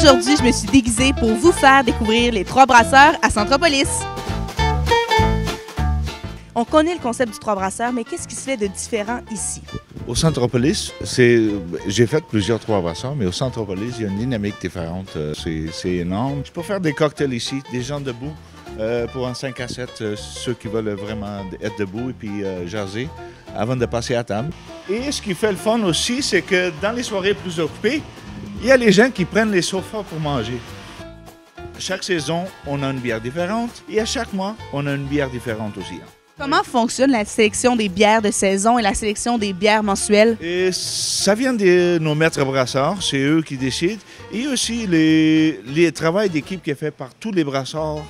Aujourd'hui, je me suis déguisée pour vous faire découvrir les 3 brasseurs à Centropolis. On connaît le concept du 3 brasseurs, mais qu'est-ce qui se fait de différent ici? Au Centropolis, j'ai fait plusieurs 3 brasseurs, mais au Centropolis, il y a une dynamique différente. C'est énorme. Je peux faire des cocktails ici, des gens debout, pour un 5 à 7, ceux qui veulent vraiment être debout et puis jaser avant de passer à table. Et ce qui fait le fun aussi, c'est que dans les soirées plus occupées, il y a les gens qui prennent les sofas pour manger. Chaque saison, on a une bière différente et à chaque mois, on a une bière différente aussi. Comment fonctionne la sélection des bières de saison et la sélection des bières mensuelles? Et ça vient de nos maîtres brasseurs, c'est eux qui décident. Et aussi, le travail d'équipe qui est fait par tous les brasseurs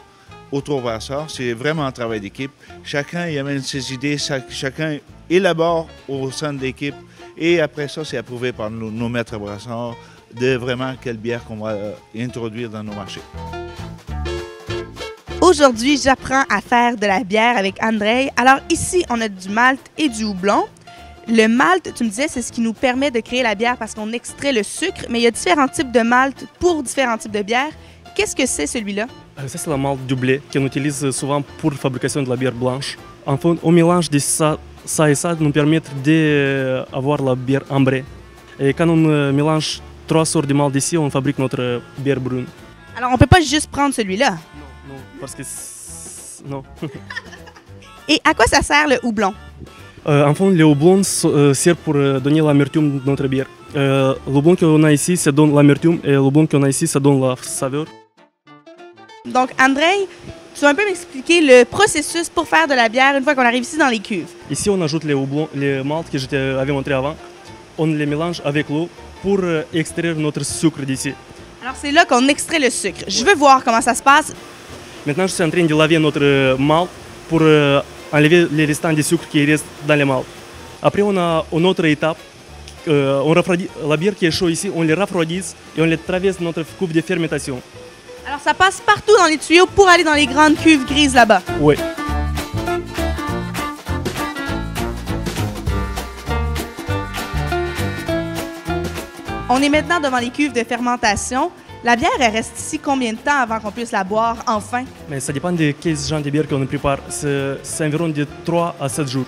au 3 brasseurs, c'est vraiment un travail d'équipe. Chacun y amène ses idées, chacun élabore au sein de l'équipe. Et après ça, c'est approuvé par nos maîtres brasseurs de vraiment quelle bière qu'on va introduire dans nos marchés. Aujourd'hui, j'apprends à faire de la bière avec Andrei. Alors ici, on a du malt et du houblon. Le malt, tu me disais, c'est ce qui nous permet de créer la bière parce qu'on extrait le sucre, mais il y a différents types de malt pour différents types de bières. Qu'est-ce que c'est celui-là? Ça, c'est le malt du blé qu'on utilise souvent pour la fabrication de la bière blanche. En fait, au mélange de ça et ça nous permet d'avoir la bière ambrée. Et quand on mélange 3 sortes de malt d'ici, on fabrique notre bière brune. Alors, on ne peut pas juste prendre celui-là? Non, parce que non. Et à quoi ça sert le houblon? En fait, le houblon sert pour donner l'amertume de notre bière. Le houblon qu'on a ici, ça donne l'amertume et le houblon qu'on a ici, ça donne la saveur. Donc, Andrei, tu vas un peu m'expliquer le processus pour faire de la bière une fois qu'on arrive ici dans les cuves. Ici, on ajoute les maltes que je t'avais montré avant. On les mélange avec l'eau pour extraire notre sucre d'ici. Alors, c'est là qu'on extrait le sucre. Je veux voir comment ça se passe. Maintenant, je suis en train de laver notre malt pour enlever les restants de sucre qui restent dans les malts. Après, on a une autre étape. On refroidit la bière qui est chaude ici, on les refroidit et on les traverse dans notre coupe de fermentation. Alors, ça passe partout dans les tuyaux pour aller dans les grandes cuves grises là-bas. Oui. On est maintenant devant les cuves de fermentation. La bière, elle reste ici combien de temps avant qu'on puisse la boire enfin? Mais ça dépend de quel genre de bière qu'on prépare. C'est environ de 3 à 7 jours.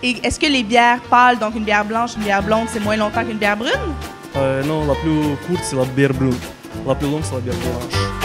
Et est-ce que les bières pâles, donc une bière blanche, une bière blonde, c'est moins longtemps qu'une bière brune? Non, la plus courte, c'est la bière brune. La plus longue, c'est la bière blanche.